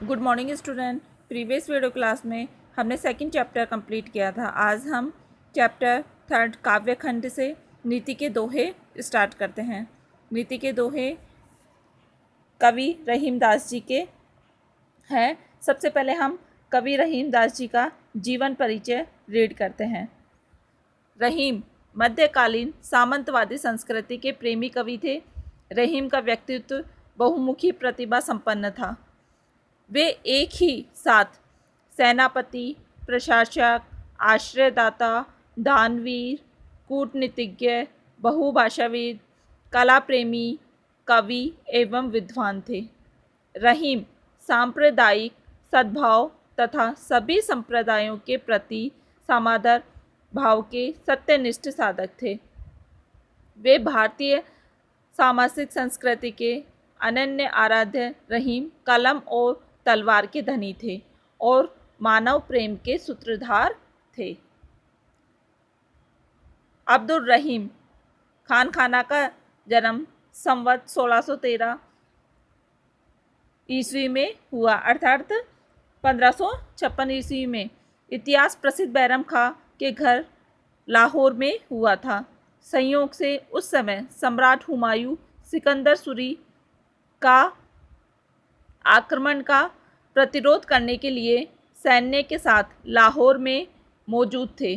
Good morning student. Previous video class में हमने second chapter complete किया था। आज हम चैप्टर थर्ड काव्य खंड से नीति के दोहे स्टार्ट करते हैं। नीति के दोहे कवि रहीम दास जी के हैं। सबसे पहले हम कवि रहीम दास जी का जीवन परिचय रीड करते हैं। रहीम मध्यकालीन सामंतवादी संस्कृति के प्रेमी कवि थे। रहीम का व्यक्तित्व बहुमुखी प्रतिभा संपन्न था। वे एक ही साथ सेनापति, प्रशासक, आश्रयदाता, दानवीर, कूटनीतिज्ञ, बहुभाषाविद, कला प्रेमी, कवि एवं विद्वान थे। रहीम सांप्रदायिक सद्भाव तथा सभी संप्रदायों के प्रति समादर भाव के सत्यनिष्ठ साधक थे। वे भारतीय सामाजिक संस्कृति के अनन्य आराध्य रहीम कलम और तलवार के धनी थे और मानव प्रेम के सूत्रधार थे। अब्दुल रहीम खान खाना का जन्म संवत 1613 ईस्वी में हुआ, अर्थात 1556 ईस्वी में। इतिहास प्रसिद्ध बैरम खां के घर लाहौर में हुआ था। संयोग से उस समय सम्राट हुमायूं सिकंदर सूरी का आक्रमण का प्रतिरोध करने के लिए सैन्य के साथ लाहौर में मौजूद थे।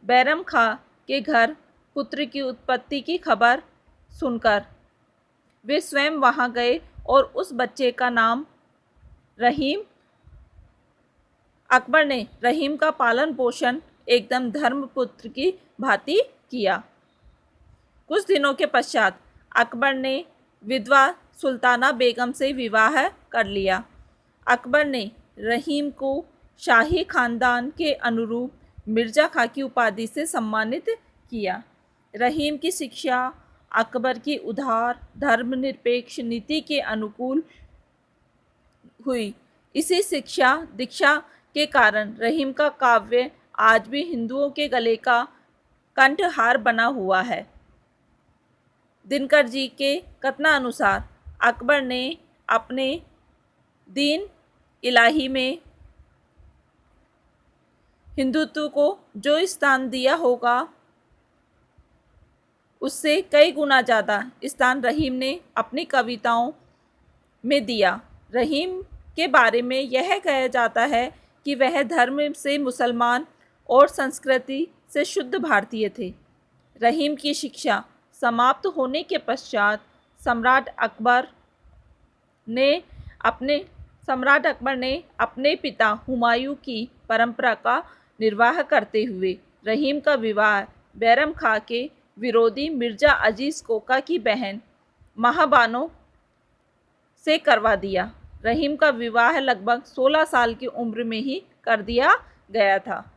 बैरम खां के घर पुत्र की उत्पत्ति की खबर सुनकर वे स्वयं वहां गए और उस बच्चे का नाम रहीम। अकबर ने रहीम का पालन पोषण एकदम धर्मपुत्र की भांति किया। कुछ दिनों के पश्चात अकबर ने विधवा सुल्ताना बेगम से विवाह कर लिया। अकबर ने रहीम को शाही खानदान के अनुरूप मिर्जा खां की उपाधि से सम्मानित किया। रहीम की शिक्षा अकबर की उदार धर्मनिरपेक्ष नीति के अनुकूल हुई। इसी शिक्षा दीक्षा के कारण रहीम का काव्य आज भी हिंदुओं के गले का कंठहार बना हुआ है। दिनकर जी के कथनानुसार अकबर ने अपने दीन इलाही में हिंदुत्व को जो स्थान दिया होगा उससे कई गुना ज़्यादा स्थान रहीम ने अपनी कविताओं में दिया। रहीम के बारे में यह कहा जाता है कि वह धर्म से मुसलमान और संस्कृति से शुद्ध भारतीय थे। रहीम की शिक्षा समाप्त होने के पश्चात सम्राट अकबर ने अपने पिता हुमायूं की परंपरा का निर्वाह करते हुए रहीम का विवाह बैरम खां के विरोधी मिर्जा अजीज कोका की बहन महाबानो से करवा दिया। रहीम का विवाह लगभग 16 साल की उम्र में ही कर दिया गया था।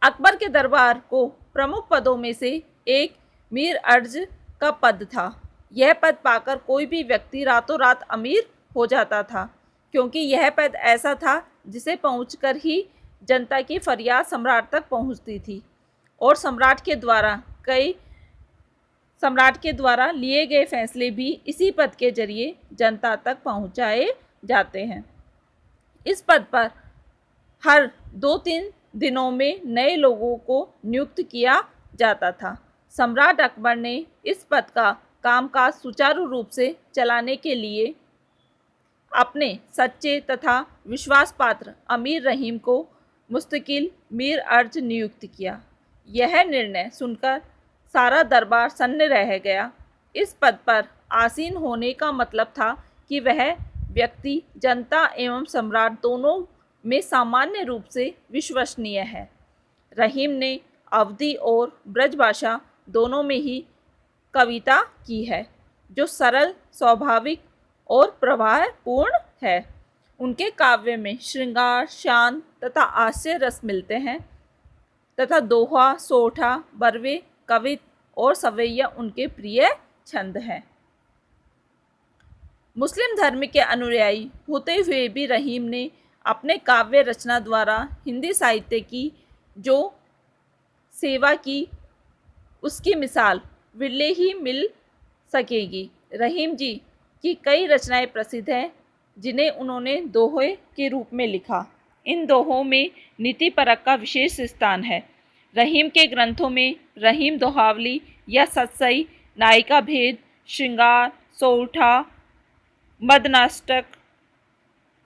अकबर के दरबार को प्रमुख पदों में से एक मीर अर्ज का पद था। यह पद पाकर कोई भी व्यक्ति रातों रात अमीर हो जाता था, क्योंकि यह पद ऐसा था जिसे पहुंचकर ही जनता की फरियाद सम्राट तक पहुंचती थी और सम्राट के द्वारा लिए गए फैसले भी इसी पद के जरिए जनता तक पहुंचाए जाते हैं। इस पद पर हर 2-3 दिनों में नए लोगों को नियुक्त किया जाता था। सम्राट अकबर ने इस पद का कामकाज सुचारू रूप से चलाने के लिए अपने सच्चे तथा विश्वासपात्र अमीर रहीम को मुस्तकिल मीर अर्ज नियुक्त किया। यह निर्णय सुनकर सारा दरबार सन्न रह गया। इस पद पर आसीन होने का मतलब था कि वह व्यक्ति जनता एवं सम्राट दोनों में सामान्य रूप से विश्वसनीय है। रहीम ने अवधी और ब्रजभाषा दोनों में ही कविता की है, जो सरल, स्वाभाविक और प्रवाहपूर्ण है। उनके काव्य में श्रृंगार, शांत तथा हास्य रस मिलते हैं तथा दोहा, सोठा, बरवे, कवित और सवैया उनके प्रिय छंद हैं। मुस्लिम धर्म के अनुयायी होते हुए भी रहीम ने अपने काव्य रचना द्वारा हिंदी साहित्य की जो सेवा की, उसकी मिसाल विरले ही मिल सकेगी। रहीम जी की कई रचनाएं प्रसिद्ध हैं। जिन्हें उन्होंने दोहे के रूप में लिखा। इन दोहों में नीति परक का विशेष स्थान है। रहीम के ग्रंथों में रहीम दोहावली या सत्सई, नायिका भेद, श्रृंगार, सोरठा, मदनाष्टक,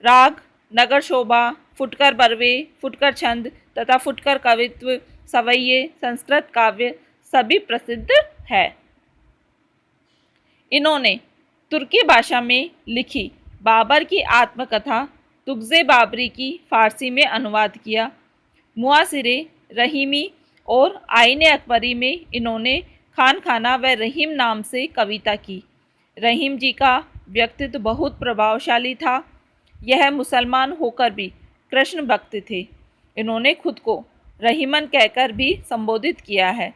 राग, नगर शोभा, फुटकर बरवे, फुटकर छंद तथा फुटकर कवित्व, सवैये, संस्कृत काव्य सभी प्रसिद्ध है। इन्होंने तुर्की भाषा में लिखी बाबर की आत्मकथा तुगज़े बाबरी की फारसी में अनुवाद किया। मुआसिरे रहीमी और आईन अकबरी में इन्होंने खान खाना व रहीम नाम से कविता की। रहीम जी का व्यक्तित्व बहुत प्रभावशाली था। यह मुसलमान होकर भी कृष्ण भक्त थे। इन्होंने खुद को रहीमन कहकर भी संबोधित किया है।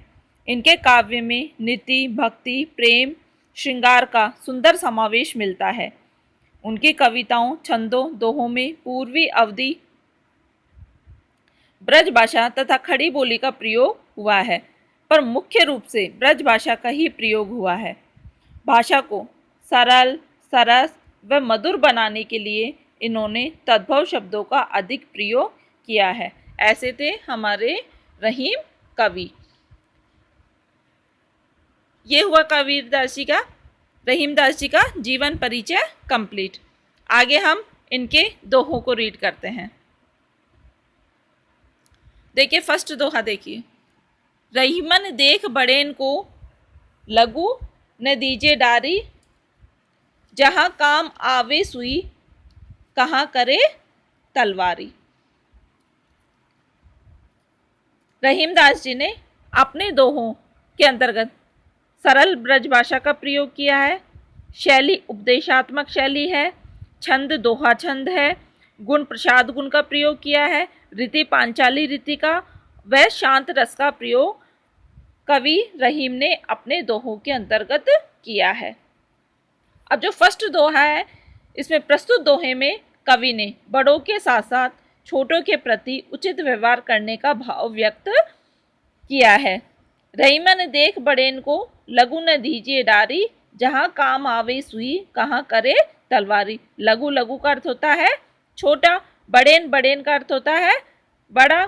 इनके काव्य में नीति, भक्ति, प्रेम, श्रृंगार का सुंदर समावेश मिलता है। उनकी कविताओं, छंदों, दोहों में पूर्वी अवधि ब्रज भाषा तथा खड़ी बोली का प्रयोग हुआ है, पर मुख्य रूप से ब्रज भाषा का ही प्रयोग हुआ है। भाषा को सरल, सरस व मधुर बनाने के लिए इन्होंने तद्भव शब्दों का अधिक प्रयोग किया है। ऐसे थे हमारे रहीम कवि। ये हुआ कबीरदास जी का, रहीमदास जी का जीवन परिचय कंप्लीट। आगे हम इनके दोहों को रीड करते हैं। देखिए फर्स्ट दोहा देखिए। रहीमन देख बड़ेन को लगू न दीजे डारी, जहाँ काम आवे सुई कहाँ करे तलवारी। रहीमदास जी ने अपने दोहों के अंतर्गत सरल ब्रज भाषा का प्रयोग किया है। शैली उपदेशात्मक शैली है। छंद दोहा छंद है। गुण प्रसाद गुण का प्रयोग किया है। रीति पांचाली रीति का व शांत रस का प्रयोग कवि रहीम ने अपने दोहों के अंतर्गत किया है। अब जो फर्स्ट दोहा है, इसमें प्रस्तुत दोहे में कवि ने बड़ों के साथ साथ छोटों के प्रति उचित व्यवहार करने का भाव व्यक्त किया है। रहीमन देख बड़ेन को लगू न दीजिए डारी, जहाँ काम आवे सुई कहाँ करे तलवारी। लघु लघु का अर्थ होता है छोटा, बड़ेन बड़ेन का अर्थ होता है बड़ा,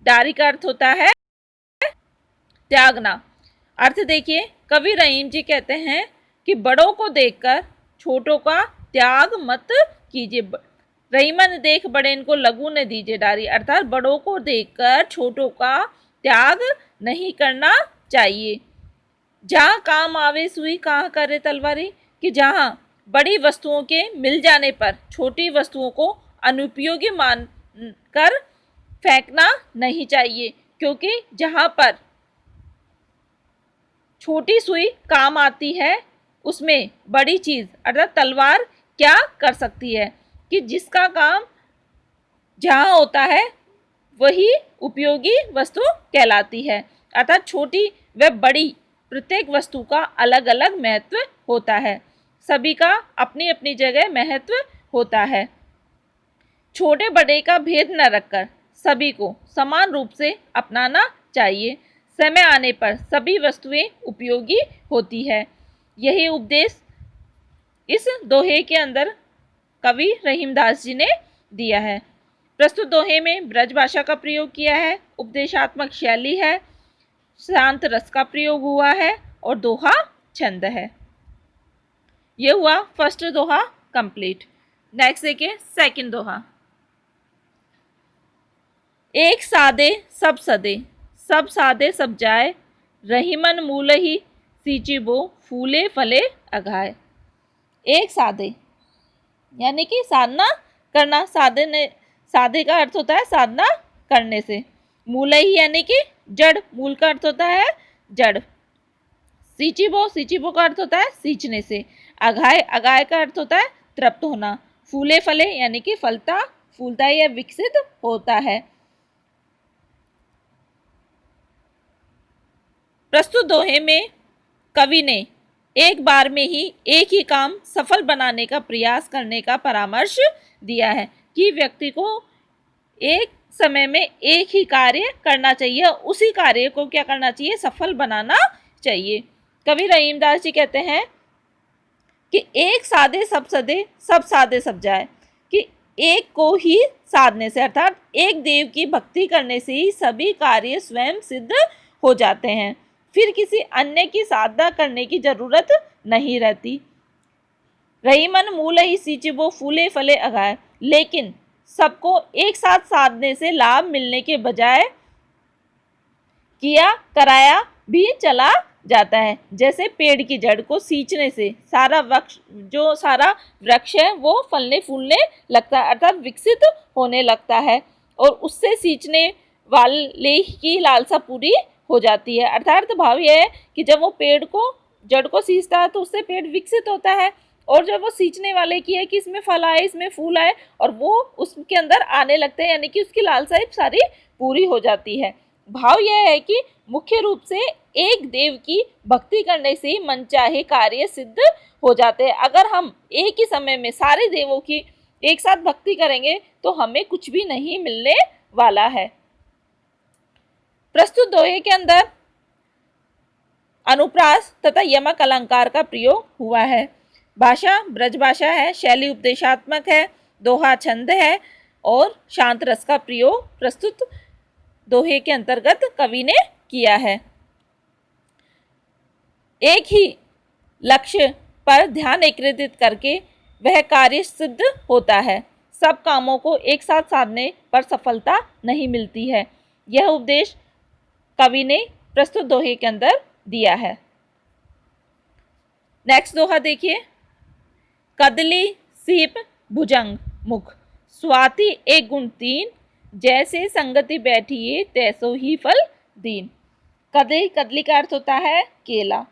डारी का अर्थ होता है त्यागना। अर्थ देखिए, कवि रहीम जी कहते हैं कि बड़ों को देखकर छोटों का त्याग मत कीजिए। रहीमन देख बड़ेन को लगू न दीजिए डारी, अर्थात बड़ों को देखकर छोटों का त्याग नहीं करना चाहिए। जहाँ काम आवे सुई कहाँ करे तलवारी, कि जहाँ बड़ी वस्तुओं के मिल जाने पर छोटी वस्तुओं को अनुपयोगी मान कर फेंकना नहीं चाहिए, क्योंकि जहाँ पर छोटी सुई काम आती है उसमें बड़ी चीज़ अर्थात तलवार क्या कर सकती है, कि जिसका काम जहाँ होता है वही उपयोगी वस्तु कहलाती है। अर्थात छोटी व बड़ी प्रत्येक वस्तु का अलग अलग महत्व होता है। सभी का अपनी अपनी जगह महत्व होता है। छोटे बड़े का भेद न रखकर सभी को समान रूप से अपनाना चाहिए। समय आने पर सभी वस्तुएं उपयोगी होती है। यही उपदेश इस दोहे के अंदर कवि रहीमदास जी ने दिया है। प्रस्तुत दोहे में ब्रज भाषा का प्रयोग किया है, उपदेशात्मक शैली है, शांत रस का प्रयोग हुआ है और दोहा छंद है। ये हुआ फर्स्ट दोहा कंप्लीट। नेक्स्ट देखिए सेकंड दोहा। एक सादे सब सदे, सब सादे सब जाए, रहीमन मूल ही सींचिबो फूले फले अघाए। एक सादे यानी कि साधना करना, साधे का अर्थ होता है साधना करने से। मूल ही यानी कि जड़, मूल का अर्थ होता है जड़। सींचिबो का अर्थ होता है सींचने से। अघाए का अर्थ होता है तृप्त होना। फूले फले यानी कि फलता फूलता या विकसित होता है। प्रस्तुत दोहे में कवि ने एक बार में ही एक ही काम सफल बनाने का प्रयास करने का परामर्श दिया है, कि व्यक्ति को एक समय में एक ही कार्य करना चाहिए, उसी कार्य को क्या करना चाहिए, सफल बनाना चाहिए। कवि रहीमदास जी कहते हैं कि एक सादे सब सदे, सब सादे सब जाए। एक को ही साधने से, अर्थात एक देव की भक्ति करने से ही सभी कार्य स्वयं सिद्ध हो जाते हैं, फिर किसी अन्य की साधना करने की जरूरत नहीं रहती। रही मन मूल ही सींचे वो फूले फले अगाए। लेकिन सबको एक साथ साधने से लाभ मिलने के बजाय किया कराया भी चला जाता है। जैसे पेड़ की जड़ को सींचने से सारा वृक्ष है वो फलने फूलने लगता है, अर्थात विकसित होने लगता है, और उससे सींचने वाले की लालसा पूरी हो जाती है। अर्थात भाव यह है कि जब वो पेड़ को जड़ को सींचता है तो उससे पेड़ विकसित होता है, और जब वो सींचने वाले की है कि इसमें फल आए, इसमें फूल आए, और वो उसके अंदर आने लगते हैं, यानी कि उसकी लालसा सारी पूरी हो जाती है। भाव यह है कि मुख्य रूप से एक देव की भक्ति करने से ही मनचाहे कार्य सिद्ध हो जाते हैं। अगर हम एक ही समय में सारे देवों की एक साथ भक्ति करेंगे तो हमें कुछ भी नहीं मिलने वाला है। प्रस्तुत दोहे के अंदर अनुप्रास तथा यमक अलंकार का प्रयोग हुआ है। भाषा ब्रज भाषा है, शैली उपदेशात्मक है, दोहा छंद है और शांत रस का प्रयोग प्रस्तुत दोहे के अंतर्गत कवि ने किया है। एक ही लक्ष्य पर ध्यान केंद्रित करके वह कार्य सिद्ध होता है। सब कामों को एक साथ साधने पर सफलता नहीं मिलती है। यह उपदेश कवि ने प्रस्तुत दोहे के अंदर दिया है। नेक्स्ट दोहा देखिए। कदली सीप भुजंग मुख, स्वाति एक गुण तीन, जैसे संगति बैठिए तैसो ही फल दीन। कदली, कदली का अर्थ होता है केला,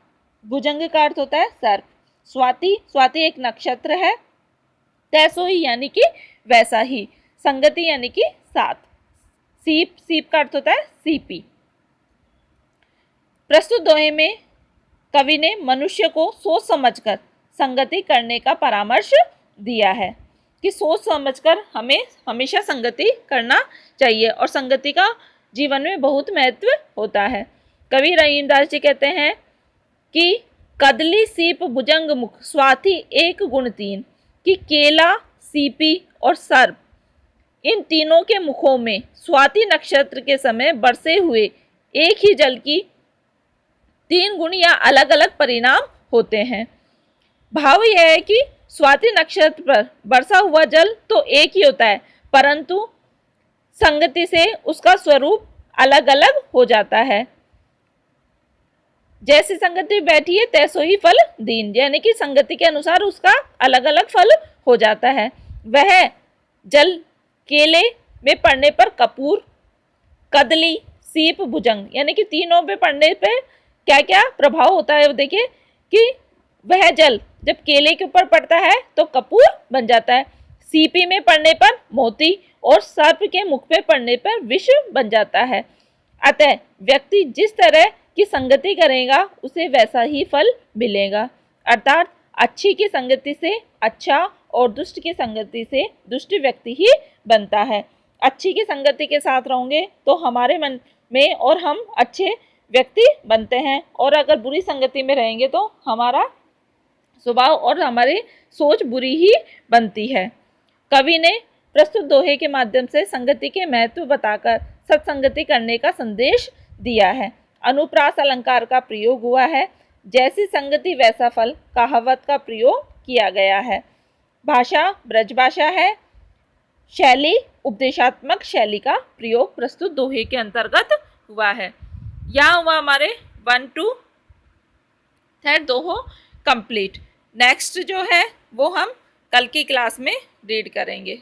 भुजंग का अर्थ होता है सर्प, स्वाति, स्वाति एक नक्षत्र है, तैसो ही यानी कि वैसा ही, संगति यानी कि साथ, सीप, सीप का अर्थ होता है सीपी। प्रस्तुत दोहे में कवि ने मनुष्य को सोच समझकर संगति करने का परामर्श दिया है कि सोच समझकर हमें हमेशा संगति करना चाहिए, और संगति का जीवन में बहुत महत्व होता है। कवि रहीमदास जी कहते हैं कि कदली सीप भुजंग मुख, स्वाति एक गुण तीन, कि केला, सीपी और सर्प, इन तीनों के मुखों में स्वाति नक्षत्र के समय बरसे हुए एक ही जल की तीन गुण या अलग अलग परिणाम होते हैं। भाव यह है कि स्वाति नक्षत्र पर बरसा हुआ जल तो एक ही होता है, परंतु संगति से उसका स्वरूप अलग अलग हो जाता है। जैसी संगति बैठी है तैसो ही फल दीन, यानी कि संगति के अनुसार उसका अलग अलग फल हो जाता है। वह जल केले में पड़ने पर कपूर, कदली, सीप, भुजंग, यानी कि तीनों पे पड़ने पे क्या क्या प्रभाव होता है। देखिए कि वह जल जब केले के ऊपर पड़ता है तो कपूर बन जाता है, सीपी में पड़ने पर मोती और सर्प के मुख पे पड़ने पर विष बन जाता है। अतः व्यक्ति जिस तरह की संगति करेगा उसे वैसा ही फल मिलेगा। अर्थात अच्छी की संगति से अच्छा और दुष्ट की संगति से दुष्ट व्यक्ति ही बनता है। अच्छी की संगति के साथ रहोगे तो हमारे मन में और हम अच्छे व्यक्ति बनते हैं, और अगर बुरी संगति में रहेंगे तो हमारा स्वभाव और हमारी सोच बुरी ही बनती है। कवि ने प्रस्तुत दोहे के माध्यम से संगति के महत्व बताकर सत्संगति करने का संदेश दिया है। अनुप्रास अलंकार का प्रयोग हुआ है। जैसी संगति वैसा फल कहावत का प्रयोग किया गया है। भाषा ब्रजभाषा है। शैली उपदेशात्मक शैली का प्रयोग प्रस्तुत दोहे के अंतर्गत हुआ है। यहाँ हुआ हमारे 1 to 3 दोहो कंप्लीट। नेक्स्ट जो है वो हम कल की क्लास में रीड करेंगे।